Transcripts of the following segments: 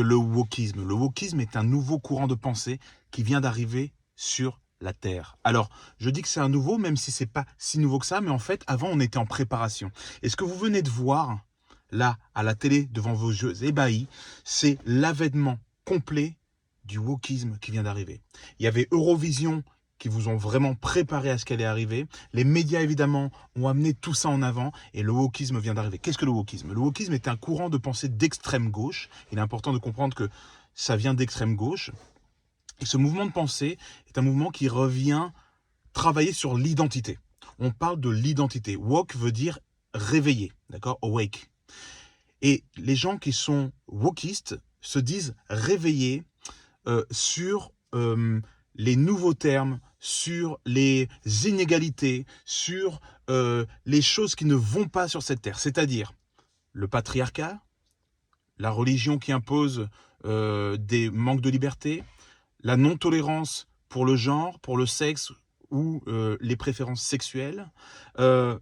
Le wokisme. Le wokisme est un nouveau courant de pensée qui vient d'arriver sur la Terre. Alors, je dis que c'est un nouveau, même si c'est pas si nouveau que ça, mais en fait, avant, on était en préparation. Et ce que vous venez de voir, là, à la télé, devant vos yeux ébahis, c'est l'avènement complet du wokisme qui vient d'arriver. Il y avait Eurovision qui vous ont vraiment préparé à ce qu'elle est arrivée. Les médias, évidemment, ont amené tout ça en avant et le wokisme vient d'arriver. Qu'est-ce que le wokisme? Le wokisme est un courant de pensée d'extrême gauche. Il est important de comprendre que ça vient d'extrême gauche. Et ce mouvement de pensée est un mouvement qui revient travailler sur l'identité. On parle de l'identité. Woke veut dire réveiller, d'accord? Awake. Et les gens qui sont wokistes se disent réveillés sur les nouveaux termes, sur les inégalités, sur les choses qui ne vont pas sur cette terre. C'est-à-dire le patriarcat, la religion qui impose des manques de liberté, la non-tolérance pour le genre, pour le sexe ou les préférences sexuelles.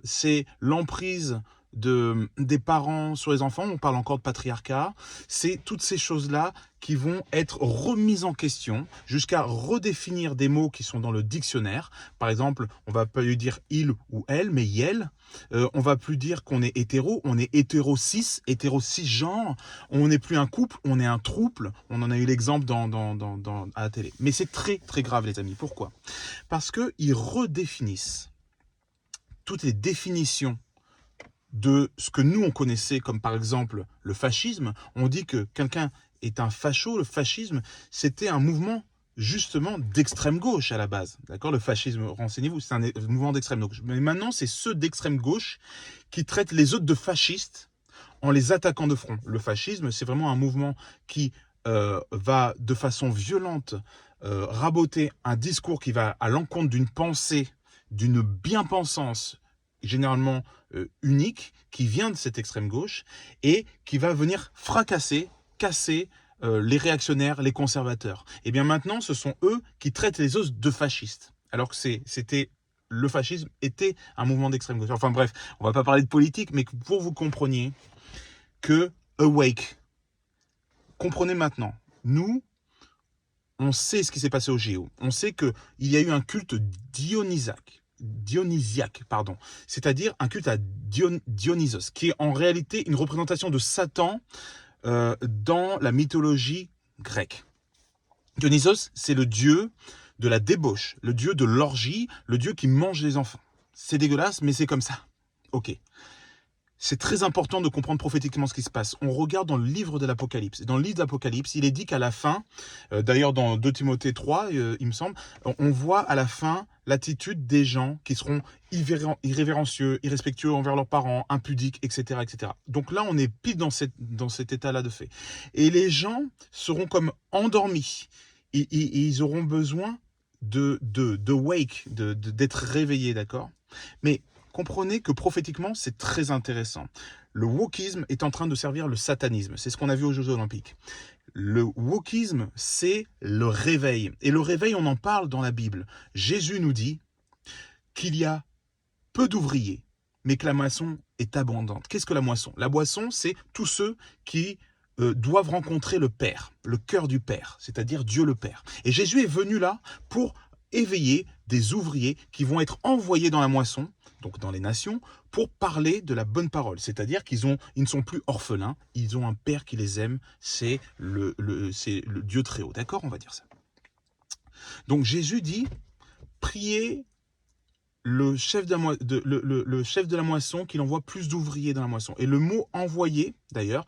C'est l'emprise des parents sur les enfants, on parle encore de patriarcat. C'est toutes ces choses-là qui vont être remises en question jusqu'à redéfinir des mots qui sont dans le dictionnaire. Par exemple, on va pas lui dire il ou elle, mais yel. On va plus dire qu'on est hétéro, on est hétéro-cisgenre. On n'est plus un couple, on est un trouble. On en a eu l'exemple à la télé. Mais c'est très très grave les amis. Pourquoi? Parce qu'ils redéfinissent toutes les définitions de ce que nous on connaissait comme par exemple le fascisme. On dit que quelqu'un est un facho. Le fascisme, c'était un mouvement justement d'extrême gauche à la base. D'accord? Le fascisme, renseignez-vous, c'est un mouvement d'extrême gauche. Mais maintenant, c'est ceux d'extrême gauche qui traitent les autres de fascistes en les attaquant de front. Le fascisme, c'est vraiment un mouvement qui va de façon violente raboter un discours qui va à l'encontre d'une pensée, d'une bien-pensance généralement unique, qui vient de cette extrême gauche et qui va venir fracasser, casser les réactionnaires, les conservateurs. Et bien maintenant, ce sont eux qui traitent les autres de fascistes. Alors que le fascisme était un mouvement d'extrême gauche. Enfin bref, on ne va pas parler de politique, mais pour vous compreniez que Awake, comprenez maintenant, nous, on sait ce qui s'est passé au Géo. On sait qu'il y a eu un culte dionysiaque, c'est-à-dire un culte à Dionysos, qui est en réalité une représentation de Satan dans la mythologie grecque. Dionysos, c'est le dieu de la débauche, le dieu de l'orgie, le dieu qui mange les enfants. C'est dégueulasse, mais c'est comme ça. Ok. C'est très important de comprendre prophétiquement ce qui se passe. On regarde dans le livre de l'Apocalypse. Et dans le livre de l'Apocalypse, il est dit qu'à la fin, d'ailleurs dans 2 Timothée 3, il me semble, on voit à la fin l'attitude des gens qui seront irrévérencieux, irrespectueux envers leurs parents, impudiques, etc., etc. Donc là, on est pile dans cet état-là de fait. Et les gens seront comme endormis. Et ils auront besoin de wake, d'être réveillés, d'accord? Mais comprenez que prophétiquement, c'est très intéressant. Le wokisme est en train de servir le satanisme. C'est ce qu'on a vu aux Jeux Olympiques. Le wokisme, c'est le réveil. Et le réveil, on en parle dans la Bible. Jésus nous dit qu'il y a peu d'ouvriers, mais que la moisson est abondante. Qu'est-ce que la moisson? La moisson, c'est tous ceux qui doivent rencontrer le Père, le cœur du Père, c'est-à-dire Dieu le Père. Et Jésus est venu là pour éveiller des ouvriers qui vont être envoyés dans la moisson, donc dans les nations, pour parler de la bonne parole. C'est-à-dire qu'ils ne sont plus orphelins, ils ont un Père qui les aime, c'est le Dieu très haut. D'accord? On va dire ça. Donc Jésus dit, priez le chef de la moisson qu'il envoie plus d'ouvriers dans la moisson. Et le mot envoyer, d'ailleurs,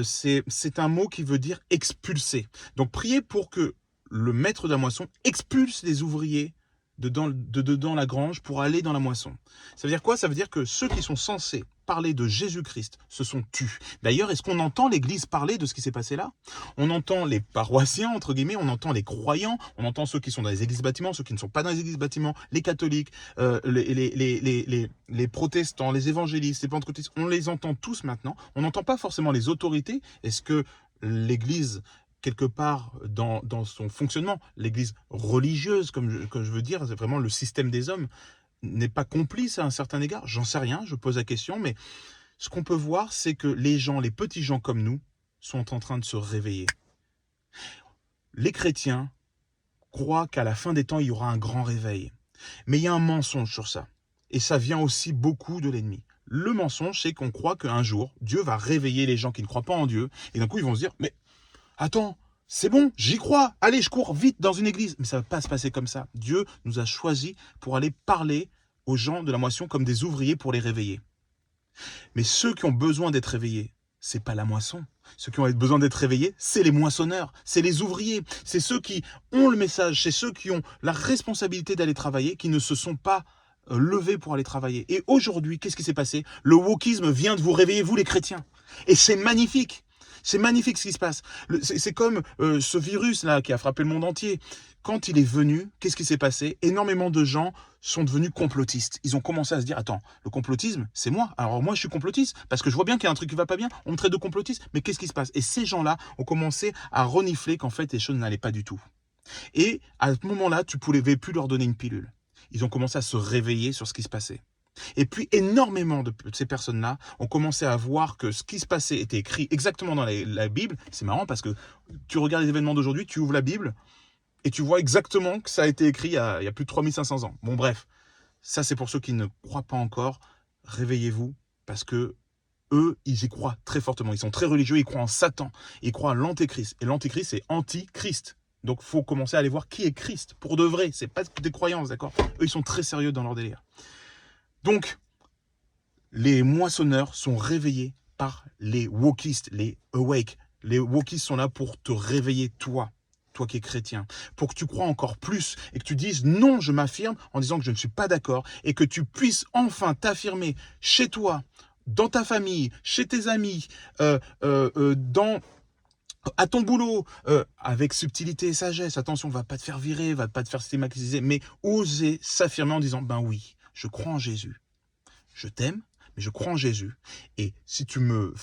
c'est un mot qui veut dire expulser. Donc priez pour que le maître de la moisson expulse les ouvriers de dedans la grange pour aller dans la moisson. Ça veut dire quoi? Ça veut dire que ceux qui sont censés parler de Jésus-Christ se sont tus. D'ailleurs, est-ce qu'on entend l'Église parler de ce qui s'est passé là? On entend les paroissiens, entre guillemets, on entend les croyants, on entend ceux qui sont dans les églises bâtiments, ceux qui ne sont pas dans les églises bâtiments, les catholiques, les protestants, les évangélistes, les pentecôtistes, on les entend tous maintenant. On n'entend pas forcément les autorités. Est-ce que l'Église, quelque part dans son fonctionnement, l'Église religieuse, comme je veux dire, c'est vraiment le système des hommes, n'est pas complice à un certain égard? J'en sais rien, je pose la question, mais ce qu'on peut voir, c'est que les gens, les petits gens comme nous, sont en train de se réveiller. Les chrétiens croient qu'à la fin des temps, il y aura un grand réveil. Mais il y a un mensonge sur ça. Et ça vient aussi beaucoup de l'ennemi. Le mensonge, c'est qu'on croit qu'un jour, Dieu va réveiller les gens qui ne croient pas en Dieu. Et d'un coup, ils vont se dire, mais attends, c'est bon, j'y crois. Allez, je cours vite dans une église. Mais ça ne va pas se passer comme ça. Dieu nous a choisis pour aller parler aux gens de la moisson comme des ouvriers pour les réveiller. Mais ceux qui ont besoin d'être réveillés, c'est pas la moisson. Ceux qui ont besoin d'être réveillés, c'est les moissonneurs, c'est les ouvriers, c'est ceux qui ont le message, c'est ceux qui ont la responsabilité d'aller travailler, qui ne se sont pas levés pour aller travailler. Et aujourd'hui, qu'est-ce qui s'est passé? Le wokisme vient de vous réveiller, vous les chrétiens. Et c'est magnifique. C'est magnifique ce qui se passe. C'est comme ce virus-là qui a frappé le monde entier. Quand il est venu, qu'est-ce qui s'est passé? Énormément de gens sont devenus complotistes. Ils ont commencé à se dire, attends, le complotisme, c'est moi. Alors moi, je suis complotiste, parce que je vois bien qu'il y a un truc qui va pas bien. On me traite de complotiste, mais qu'est-ce qui se passe? Et ces gens-là ont commencé à renifler qu'en fait, les choses n'allaient pas du tout. Et à ce moment-là, tu ne pouvais plus leur donner une pilule. Ils ont commencé à se réveiller sur ce qui se passait. Et puis, énormément de ces personnes-là ont commencé à voir que ce qui se passait était écrit exactement dans la Bible. C'est marrant parce que tu regardes les événements d'aujourd'hui, tu ouvres la Bible et tu vois exactement que ça a été écrit il y a plus de 3500 ans. Bon, bref, ça c'est pour ceux qui ne croient pas encore. Réveillez-vous parce que eux, ils y croient très fortement. Ils sont très religieux, ils croient en Satan, ils croient à l'antéchrist. Et l'antéchrist, c'est anti-Christ. Donc, il faut commencer à aller voir qui est Christ, pour de vrai. C'est pas des croyances, d'accord? Eux, ils sont très sérieux dans leur délire. Donc, les moissonneurs sont réveillés par les wokistes, les awake. Les wokistes sont là pour te réveiller, toi qui es chrétien, pour que tu crois encore plus et que tu dises non, je m'affirme en disant que je ne suis pas d'accord et que tu puisses enfin t'affirmer chez toi, dans ta famille, chez tes amis, à ton boulot, avec subtilité et sagesse. Attention, va pas te faire virer, va pas te faire stigmatiser, mais oser s'affirmer en disant, ben oui, je crois en Jésus. Je t'aime, mais je crois en Jésus. Et si tu me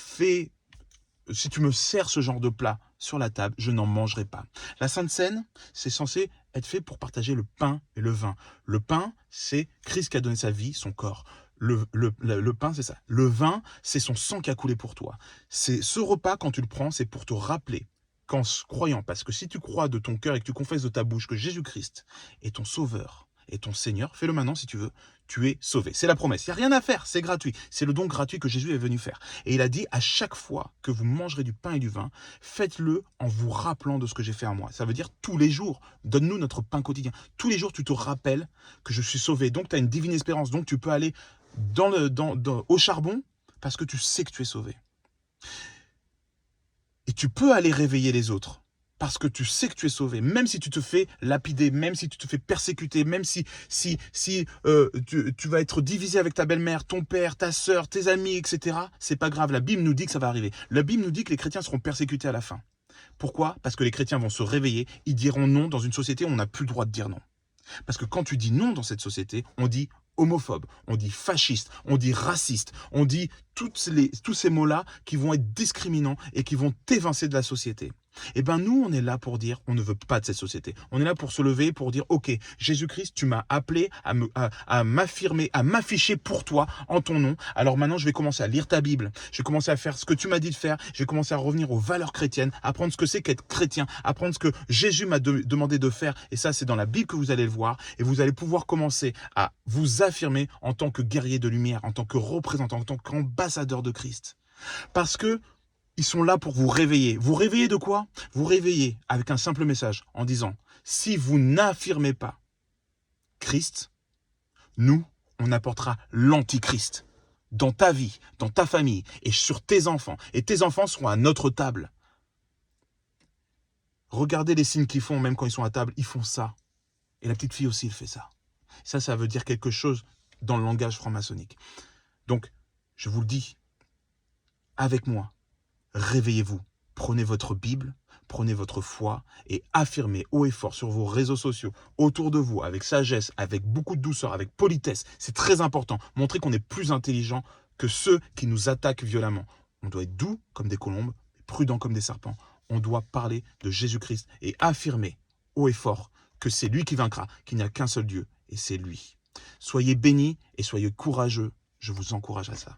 sers ce genre de plat sur la table, je n'en mangerai pas. La Sainte Seine, c'est censé être fait pour partager le pain et le vin. Le pain, c'est Christ qui a donné sa vie, son corps. Le pain, c'est ça. Le vin, c'est son sang qui a coulé pour toi. C'est ce repas, quand tu le prends, c'est pour te rappeler qu'en croyant, parce que si tu crois de ton cœur et que tu confesses de ta bouche que Jésus-Christ est ton sauveur et ton Seigneur, fais-le maintenant si tu veux, tu es sauvé. C'est la promesse. Il n'y a rien à faire, c'est gratuit. C'est le don gratuit que Jésus est venu faire. Et il a dit, à chaque fois que vous mangerez du pain et du vin, faites-le en vous rappelant de ce que j'ai fait à moi. Ça veut dire tous les jours, donne-nous notre pain quotidien. Tous les jours, tu te rappelles que je suis sauvé. Donc, tu as une divine espérance. Donc, tu peux aller au charbon parce que tu sais que tu es sauvé. Et tu peux aller réveiller les autres parce que tu sais que tu es sauvé, même si tu te fais lapider, même si tu te fais persécuter, même si tu vas être divisé avec ta belle-mère, ton père, ta sœur, tes amis, etc. C'est pas grave, la Bible nous dit que ça va arriver. La Bible nous dit que les chrétiens seront persécutés à la fin. Pourquoi? Parce que les chrétiens vont se réveiller, ils diront non dans une société où on n'a plus le droit de dire non. Parce que quand tu dis non dans cette société, on dit homophobe, on dit fasciste, on dit raciste, on dit tous ces mots-là qui vont être discriminants et qui vont t'évincer de la société. Eh bien, nous, on est là pour dire, on ne veut pas de cette société. On est là pour se lever, pour dire, ok, Jésus-Christ, tu m'as appelé à m'affirmer, à m'afficher pour toi, en ton nom. Alors maintenant, je vais commencer à lire ta Bible. Je vais commencer à faire ce que tu m'as dit de faire. Je vais commencer à revenir aux valeurs chrétiennes, apprendre ce que c'est qu'être chrétien, apprendre ce que Jésus m'a demandé de faire. Et ça, c'est dans la Bible que vous allez le voir. Et vous allez pouvoir commencer à vous affirmer en tant que guerrier de lumière, en tant que représentant, en tant qu'ambassadeur de Christ. Parce que ils sont là pour vous réveiller. Vous réveiller de quoi? Vous réveiller avec un simple message en disant, si vous n'affirmez pas Christ, nous, on apportera l'antichrist dans ta vie, dans ta famille et sur tes enfants. Et tes enfants seront à notre table. Regardez les signes qu'ils font, même quand ils sont à table, ils font ça. Et la petite fille aussi, elle fait ça. Ça veut dire quelque chose dans le langage franc-maçonnique. Donc, je vous le dis, avec moi, réveillez-vous, prenez votre Bible, prenez votre foi et affirmez haut et fort sur vos réseaux sociaux, autour de vous, avec sagesse, avec beaucoup de douceur, avec politesse. C'est très important. Montrez qu'on est plus intelligent que ceux qui nous attaquent violemment. On doit être doux comme des colombes, prudent comme des serpents. On doit parler de Jésus-Christ et affirmer haut et fort que c'est lui qui vaincra, qu'il n'y a qu'un seul Dieu et c'est lui. Soyez bénis et soyez courageux. Je vous encourage à ça.